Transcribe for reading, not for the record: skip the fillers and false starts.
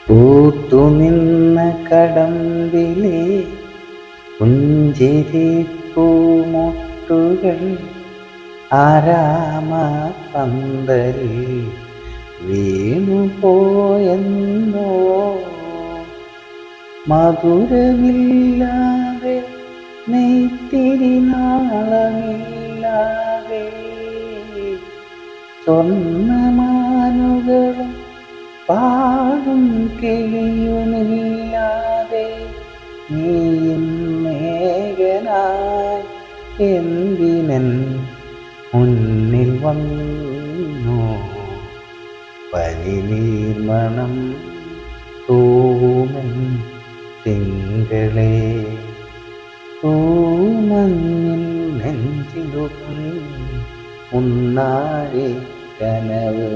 പൂത്തുനിന്ന കടമ്പിലെ പുഞ്ചിരിപ്പൂമൊട്ടുകൾ ആരാമ പന്തലിൽ വീണുപോയെന്നോ. മധുരമില്ലാതെ നെയ്ത്തിരി നാളമില്ലാതെ സ്വർണ്ണമാനുകളും പാടും കിളിയുമില്ലാതെ നീയും മേഘനായി എന്തിനൻ മുന്നിൽ വന്നു. പനിനീർമണം തൂമൻ തിങ്കളെ തൂമഞ്ഞിൽ നെഞ്ചിലും ഉണ്ണാഴി കനവ്.